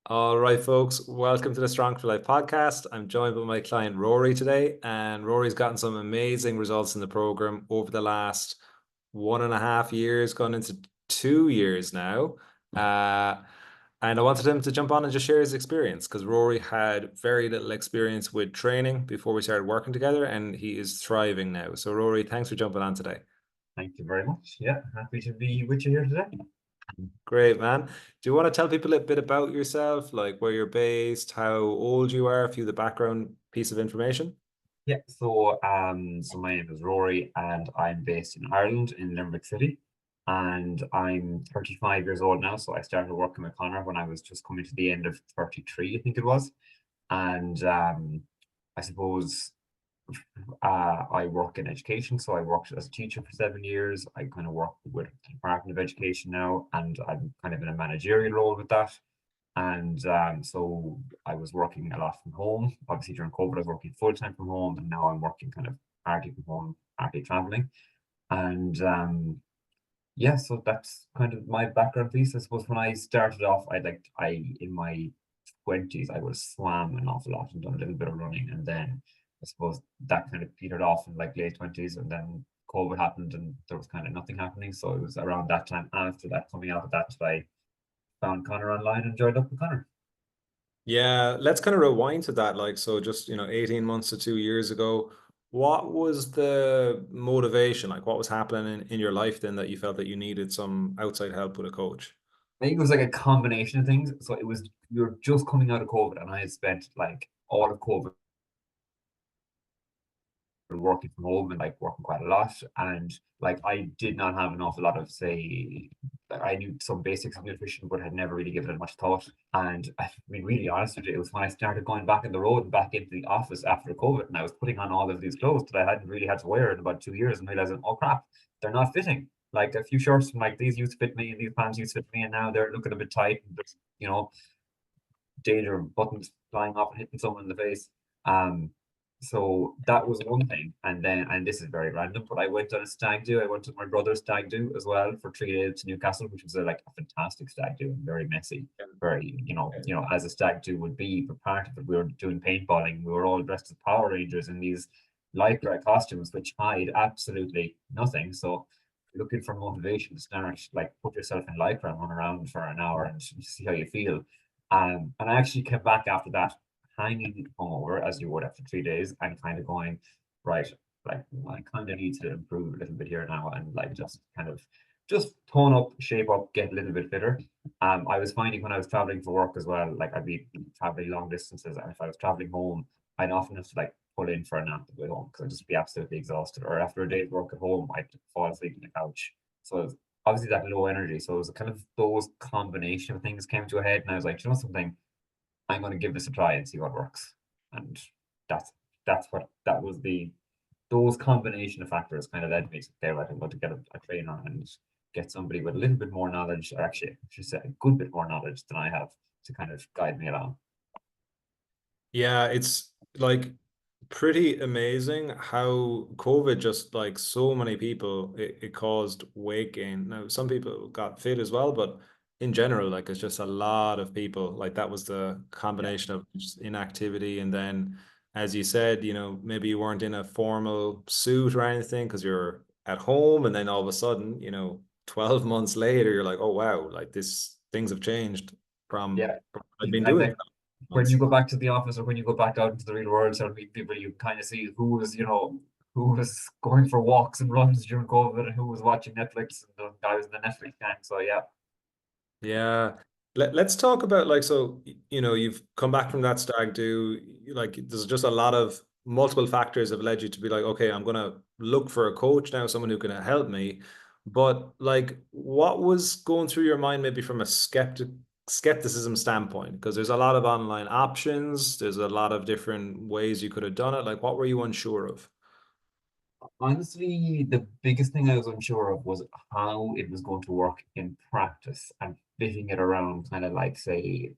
All right, folks, welcome to the Strong for Life podcast. I'm joined by my client Rory today, and Rory's gotten some amazing results in the program over the last 1.5 years, gone into 2 years now. Uh, and I wanted him to jump on and just share his experience because Rory had very little experience with training before we started working together, and he is thriving now. So, Rory, thanks for jumping on today. Thank you very much. Yeah, happy to be with you here today. Great, man. Do you want to tell people a bit about yourself, like where you're based, how old you are, a few of the background piece of information? So my name is Rory and I'm based in Ireland in Limerick City. And I'm 35 years old now. So I started working with Connor when I was just coming to the end of 33, I think it was. And I suppose I work in education. So I worked as a teacher for 7 years. I kind of work with the Department of Education now, and I'm kind of in a managerial role with that. And so I was working a lot from home. Obviously, during COVID, I was working full time from home, and now I'm working kind of partly from home, partly traveling. And yeah, so that's kind of my background piece. I suppose when I started off, I in my 20s, I was swam an awful lot and done a little bit of running, and then I suppose that kind of petered off in like late 20s, and then COVID happened, and there was kind of nothing happening. So it was around that time after that, coming out of that I found Connor online and joined up with Connor. Yeah, let's kind of rewind to that. Like, so just, 18 months to 2 years ago, what was the motivation? Like, what was happening in your life then that you felt that you needed some outside help with a coach? I think it was like a combination of things. So it was we were just coming out of COVID, and I had spent like all of COVID working from home and like working quite a lot. And like I did not have an awful lot of say like, I knew some basics of nutrition, but had never really given it much thought. And I mean, really honest with you, it was when I started going back on the road and back into the office after COVID, and I was putting on all of these clothes that I hadn't really had to wear in about 2 years, and realizing, oh crap, they're not fitting. Like a few shorts from like these used to fit me and these pants used to fit me, and now they're looking a bit tight. And there's, danger of buttons flying off and hitting someone in the face. Um, so that was one thing. And this is very random, but I went on a stag do. I went to my brother's stag do as well for 3 days to Newcastle, which was like a fantastic stag do and very messy. Very, as a stag do would be. For part of it, we were doing paintballing. We were all dressed as Power Rangers in these lycra costumes, which hide absolutely nothing. So looking for motivation to start, like put yourself in lycra and run around for an hour and see how you feel. And I actually came back after that, hanging hungover as you would after 3 days, and kind of going, right, like I kind of need to improve a little bit here now, and like just kind of just tone up, shape up, get a little bit fitter. I was finding when I was traveling for work as well, like I'd be traveling long distances, and if I was traveling home, I'd often have to like pull in for a nap to go home because I'd just be absolutely exhausted. Or after a day's work at home, I'd fall asleep on the couch. So obviously that low energy. So it was kind of those combination of things came to a head, and I was like, you know something, I'm going to give this a try and see what works. And that's that was the those combination of factors kind of led me to say, right, I'm going to get a trainer and get somebody with a little bit more knowledge, or actually, I should say, a good bit more knowledge than I have to kind of guide me along. Yeah, it's like pretty amazing how COVID just like so many people it caused weight gain. Now, some people got fit as well, but in general, like it's just a lot of people. Like that was the Yeah. combination of just inactivity and then as you said, maybe you weren't in a formal suit or anything because you're at home and then all of a sudden, 12 months later, you're like, oh wow, like this things have changed Yeah. from what I've been And doing then for when you months. go back to the office or when you go back out into the real world, start meeting people, you kind of see who was going for walks and runs during COVID and who was watching Netflix and the guys in the Netflix gang. So yeah, Yeah. Let's talk about like so you've come back from that stag do like there's just a lot of multiple factors have led you to be like okay I'm gonna look for a coach now someone who can help me but like what was going through your mind maybe from a skepticism standpoint because there's a lot of online options there's a lot of different ways you could have done it like what were you unsure of? honestly, the biggest thing I was unsure of was how it was going to work in practice and fitting it around kind of like say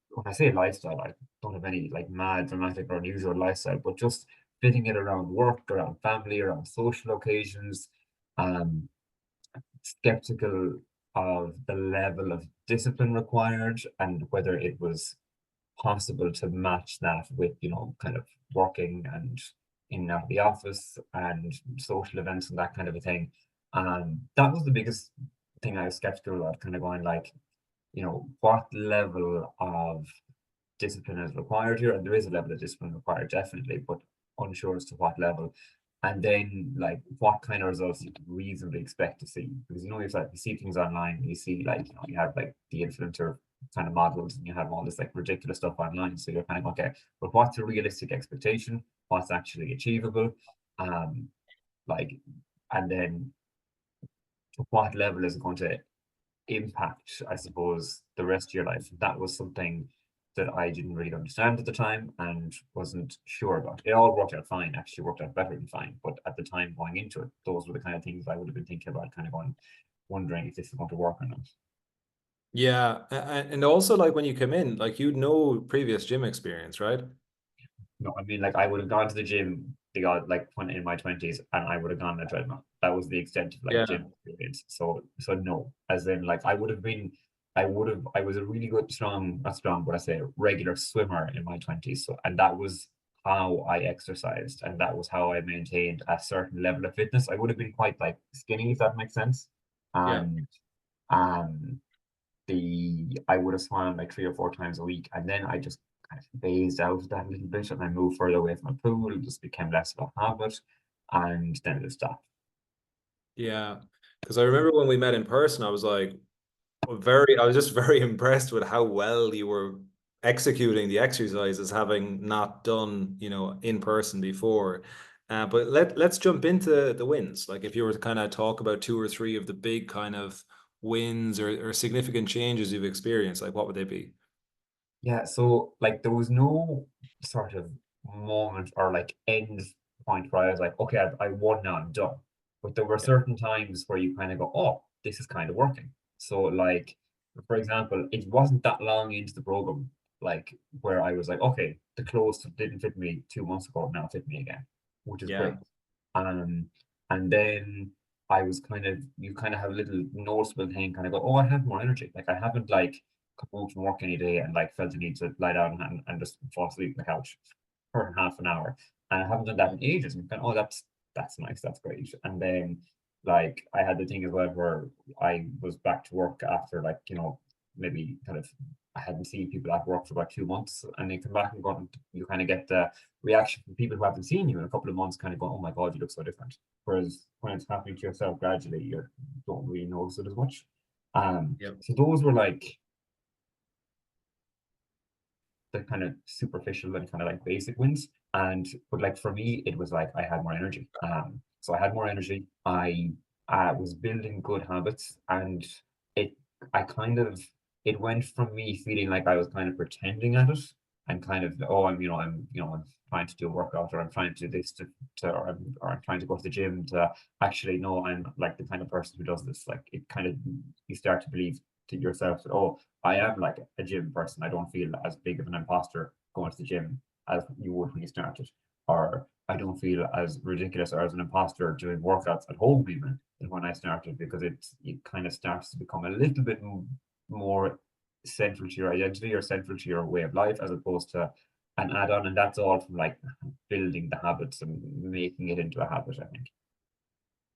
when I say lifestyle, I don't have any like mad, dramatic, or unusual lifestyle, but just fitting it around work, around family, around social occasions. Um, Skeptical of the level of discipline required and whether it was possible to match that with, kind of working and in and out of the office and social events and that kind of a thing. That was the biggest thing I was skeptical about, kind of going like, what level of discipline is required here, and there is a level of discipline required definitely, but unsure as to what level. And then like what kind of results you can reasonably expect to see, because you see things online, and you see like you have like the influencer kind of models, and you have all this like ridiculous stuff online. So you're kind of okay, but what's a realistic expectation? What's actually achievable? Um, like, and then to what level is it going to impact, I suppose, the rest of your life? That was something that I didn't really understand at the time and wasn't sure about. It all worked out fine, actually worked out better than fine. But at the time going into it, those were the kind of things I would have been thinking about, kind of going, wondering if this is going to work or not. Yeah, and also like when you come in, like you know previous gym experience, right? No, I mean, like I would have gone to the gym, the odd like when in my 20s, and I would have gone on a treadmill. That was the extent of like Yeah, gym experience. So no, as in like I was a really good strong, not strong, but I say regular swimmer in my 20s. So and that was how I exercised, and that was how I maintained a certain level of fitness. I would have been quite like skinny, if that makes sense. yeah. And um I would have swam like 3 or 4 times a week, and then I just kind of phased out of that a little bit, and I moved further away from the pool. It just became less of a habit, and then it just stopped. Yeah, because I remember when we met in person, I was like I was just very impressed with how well you were executing the exercises, having not done, in person before. But let's jump into the wins. Like if you were to kind of talk about two or three of the big kind of wins or significant changes you've experienced, like what would they be? Yeah, so like there was no sort of moment or like end point where I was like, okay, I won now, I'm done. But there were Yeah, certain times where you kind of go, oh, this is kind of working. So like, for example, it wasn't that long into the program, like where I was like, okay, the clothes that didn't fit me 2 months ago now fit me again, which is yeah, great. Um, and then you kind of have a little noticeable thing, kind of go, oh, I have more energy. Like I haven't like come home from work any day and like felt the need to lie down and just fall asleep on the couch for half an hour. And I haven't done that in ages. And kind of, oh, that's nice, that's great. And then like I had the thing as well where I was back to work after like, maybe kind of I hadn't seen people at work for about 2 months, and they come back and go, you kind of get the reaction from people who haven't seen you in a couple of months, kind of going, oh my God, you look so different. Whereas when it's happening to yourself gradually, you don't really notice it as much. yeah. So those were like the kind of superficial and kind of like basic wins. And but like for me, it was like I had more energy. So I had more energy. I was building good habits, and it I kind of it went from me feeling like I was kind of pretending at it and kind of oh I'm trying to do a workout, or I'm trying to do this or I'm trying to go to the gym, to actually no, I'm like the kind of person who does this. Like it kind of you start to believe to yourself that oh, I am like a gym person. I don't feel as big of an imposter going to the gym as you would when you started. Or I don't feel as ridiculous or as an imposter doing workouts at home even than when I started, because it kind of starts to become a little bit more central to your identity or central to your way of life, as opposed to an add-on. And that's all from like building the habits and making it into a habit, I think.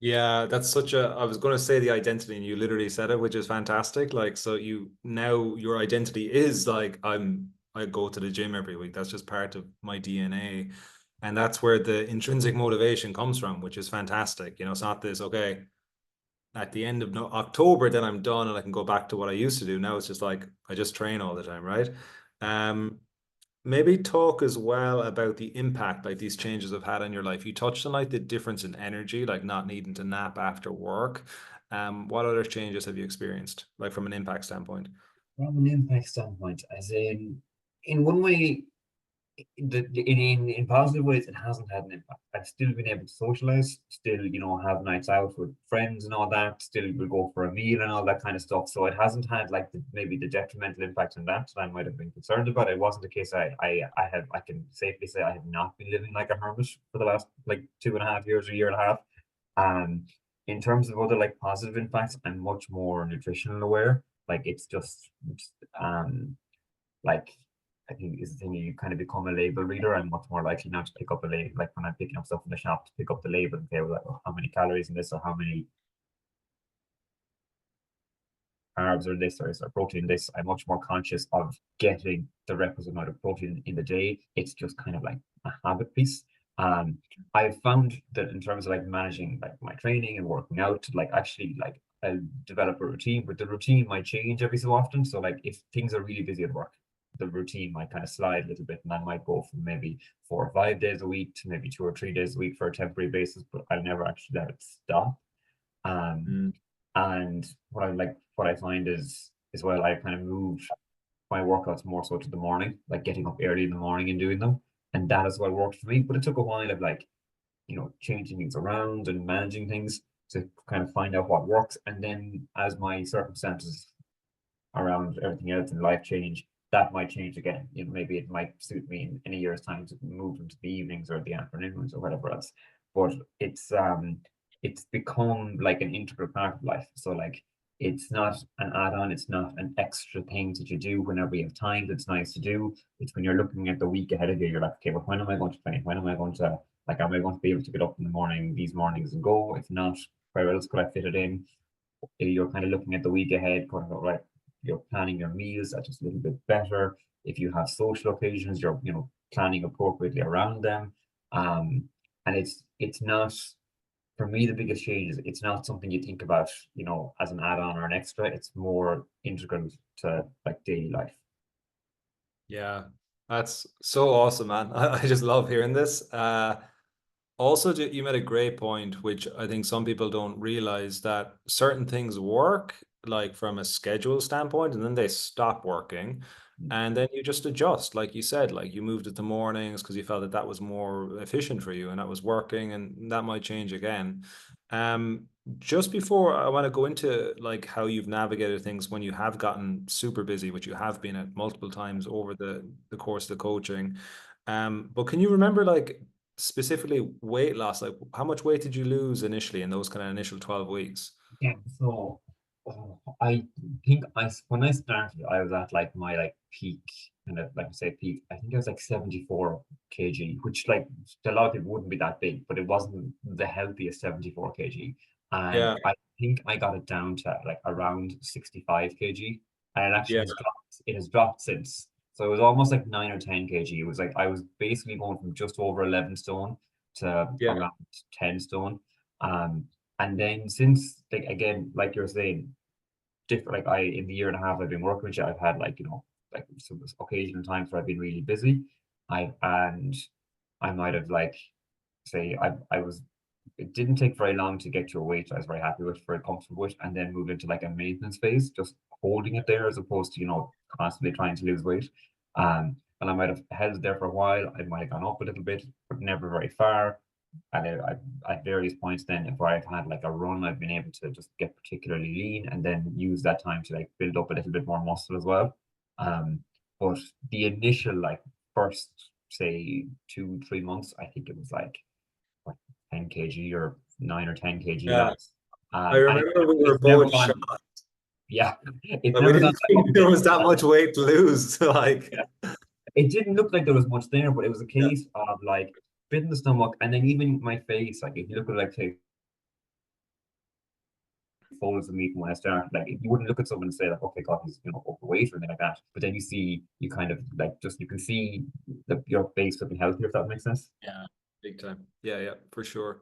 Yeah, that's such a, I was going to say the identity and you literally said it, which is fantastic. Like, so you now your identity is like, I go to the gym every week. That's just part of my DNA. And that's where the intrinsic motivation comes from, which is fantastic. It's not this, okay, at the end of no October, then I'm done and I can go back to what I used to do. Now it's just like, I just train all the time, right? Um, Maybe talk as well about the impact like these changes have had on your life. You touched on like the difference in energy, like not needing to nap after work. What other changes have you experienced, like from an impact standpoint? From an impact standpoint, as in one way, in positive ways, it hasn't had an impact. I've still been able to socialize, still, have nights out with friends and all that, still will go for a meal and all that kind of stuff. So it hasn't had like maybe the detrimental impact on that I might have been concerned about. It wasn't the case. I can safely say I have not been living like a hermit for the last like 2.5 years or year and a half. Um, in terms of other like positive impacts, I'm much more nutritional aware. Like it's just like I think is the thing, you kind of become a label reader. I'm much more likely now to pick up a label, like when I'm picking up stuff in the shop, to pick up the label and say, well, like, oh, how many calories in this, or how many carbs or this, or protein in this. I'm much more conscious of getting the requisite amount of protein in the day. It's just kind of like a habit piece. I've found that in terms of like managing like my training and working out, like actually like I'll develop a routine, but the routine might change every so often. So like if things are really busy at work, the routine might kind of slide a little bit, and I might go from maybe 4 or 5 days a week to maybe 2 or 3 days a week for a temporary basis, but I'll never actually let it stop. Um, Mm. and what I find is well, I kind of moved my workouts more so to the morning, like getting up early in the morning and doing them. And that is what worked for me. But it took a while of like, changing things around and managing things to kind of find out what works. And then as my circumstances around everything else in life change, that might change again. Maybe it might suit me in a year's time to move into the evenings or the afternoons or whatever else. But it's become like an integral part of life. So like it's not an add-on, it's not an extra thing that you do whenever you have time that's nice to do. It's when you're looking at the week ahead of you, you're like, okay, well, when am I going to train? When am I going to like am I going to be able to get up in the morning these mornings and go? If not, where else could I fit it in? You're kind of looking at the week ahead, going, right, you're planning your meals that just a little bit better. If you have social occasions, you're planning appropriately around them. Um, and it's not, for me, the biggest change is it's not something you think about, as an add-on or an extra. It's more integral to like daily life. Yeah, that's so awesome, man. I just love hearing this. Also, you made a great point, which I think some people don't realize, that certain things work, like from a schedule standpoint, and then they stop working. And then you just adjust, like you said, like you moved it to mornings because you felt that that was more efficient for you and that was working, and that might change again. Um, just before I want to go into like how you've navigated things when you have gotten super busy, which you have been at multiple times over the course of the coaching. But can you remember like specifically weight loss? Like how much weight did you lose initially in those kind of initial 12 weeks? Yeah, so I think when I started, I was at like my like peak, and like I say peak, I think I was like 74 kg, which like to a lot of people wouldn't be that big, but it wasn't the healthiest 74 kg. And Yeah, I think I got it down to like around 65 kg, and it actually yeah, has dropped since. So it was almost like 9 or 10 kg. It was like I was basically going from just over 11 stone to yeah, around 10 stone. Um, and then since like again, like you're saying, different like I in the year and a half I've been working with you, I've had like like some occasional times where I've been really busy. I might have like say I was it didn't take very long to get to a weight I was very happy with, very comfortable with, and then move into like a maintenance phase, just holding it there as opposed to constantly trying to lose weight. And I might have held it there for a while. I might have gone up a little bit, but never very far. And at various points, then if I've had like a run, I've been able to just get particularly lean, and then use that time to like build up a little bit more muscle as well. Um, but the initial like first say 2 3 months, I think it was like what, 10 kg or 9 or 10 kg yeah. loss. I And remember we were it's never both gone. shocked. Yeah, it's Like we never gone didn't back up think there again. was that much weight to lose. Like, Yeah. It didn't look like there was much there, but it was a yeah, case of like bit in the stomach, and then even my face. Like if you look at like say folds of me from when I started, like you wouldn't look at someone and say like, okay, God, he's overweight or anything like that. But then you kind of like just you can see your face looking healthier, if that makes sense. yeah, big time. Yeah, yeah, for sure.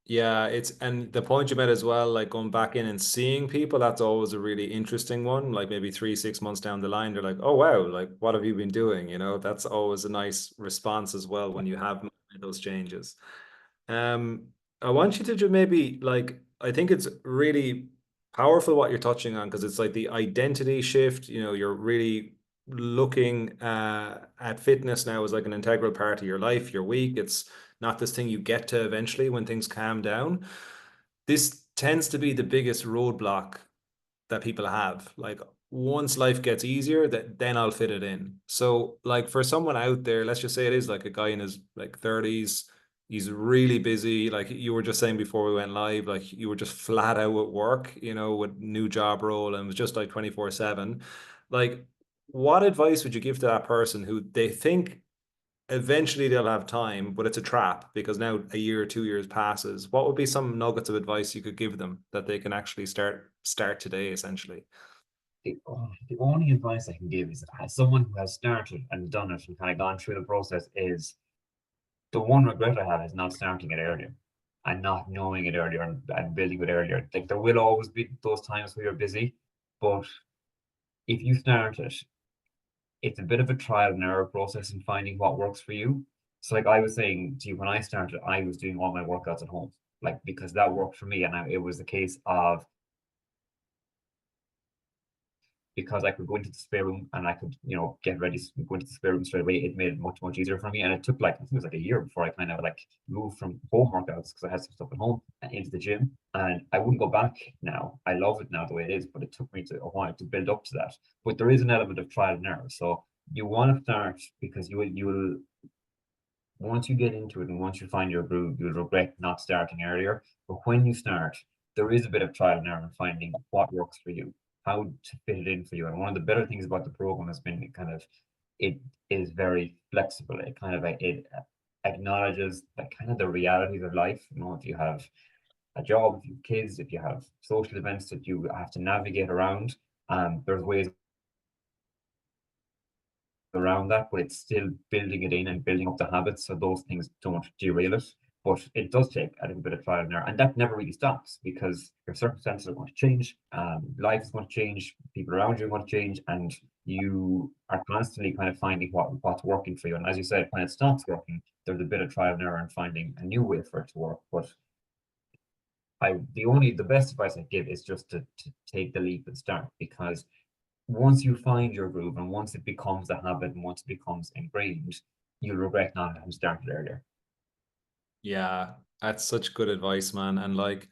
Yeah, it's and the point you made as well, like going back in and seeing people, that's always a really interesting one. Like maybe 3 6 months down the line, they're like, "Oh wow, like what have you been doing?" That's always a nice response as well when you have made those changes. Um, I want you to just maybe like I think it's really powerful what you're touching on because it's like the identity shift. You're really looking at fitness now as like an integral part of your life, your week. It's not this thing you get to eventually when things calm down. This tends to be the biggest roadblock that people have. Like once life gets easier, that then I'll fit it in. So like for someone out there, let's just say it is like a guy in his like 30s. He's really busy. Like you were just saying before we went live, like you were just flat out at work, with new job role and was just like 24/7. Like, what advice would you give to that person who they think eventually they'll have time, but it's a trap because now a year or 2 years passes? What would be some nuggets of advice you could give them that they can actually start today, essentially? The only advice I can give is as someone who has started and done it and kind of gone through the process is the one regret I have is not starting it earlier and not knowing it earlier and building it earlier. Like there will always be those times where you're busy, but if you start it, it's a bit of a trial and error process in finding what works for you. So like I was saying to you, when I started, I was doing all my workouts at home, like because that worked for me. And it was the case of because I could go into the spare room and I could, get ready, go into the spare room straight away. It made it much, much easier for me. And it took like, I think it was like a year before I kind of like moved from home workouts because I had some stuff at home and into the gym. And I wouldn't go back now. I love it now the way it is, but it took me a while to build up to that. But there is an element of trial and error. So you want to start because you will once you get into it and once you find your groove, you'll regret not starting earlier. But when you start, there is a bit of trial and error in finding what works for you, how to fit it in for you. And one of the better things about the program has been it is very flexible. It acknowledges that kind of the realities of life. If you have a job, if you have kids, if you have social events that you have to navigate around, there's ways around that, but it's still building it in and building up the habits so those things don't derail it. But it does take a little bit of trial and error, and that never really stops because your circumstances are going to change, life is going to change, people around you are going to change, and you are constantly kind of finding what's working for you. And as you said, when it stops working, there's a bit of trial and error and finding a new way for it to work. But the best advice I give is just to take the leap and start because once you find your groove and once it becomes a habit and once it becomes ingrained, you'll regret not having started earlier. Yeah, that's such good advice, man. And like,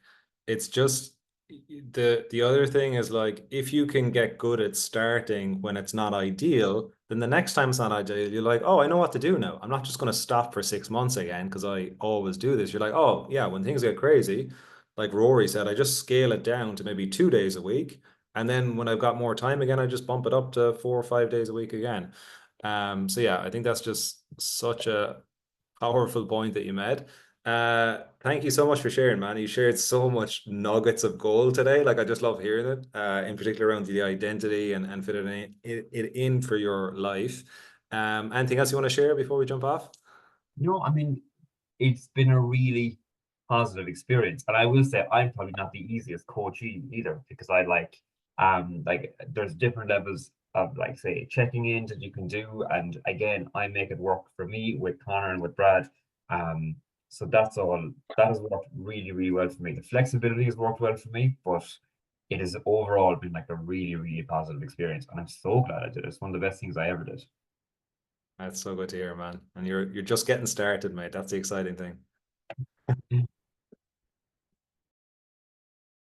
it's just the other thing is like, if you can get good at starting when it's not ideal, then the next time it's not ideal, you're like, oh, I know what to do now. I'm not just going to stop for 6 months again because I always do this. You're like, oh, yeah, when things get crazy, like Rory said, I just scale it down to maybe 2 days a week. And then when I've got more time again, I just bump it up to 4 or 5 days a week again. So yeah, I think that's just such a powerful point that you made. Thank you so much for sharing, man. You shared so much nuggets of gold today. Like I just love hearing it, in particular around the identity and fitting it in for your life. Anything else you want to share before we jump off? I mean, it's been a really positive experience. And I will say I'm probably not the easiest coach either because I like there's different levels of like say checking in that you can do. And again, I make it work for me with Connor and with Brad. Um, so that has worked really, really well for me. The flexibility has worked well for me, but it has overall been like a really, really positive experience. And I'm so glad I did it. It's one of the best things I ever did. That's so good to hear, man. And you're just getting started, mate. That's the exciting thing.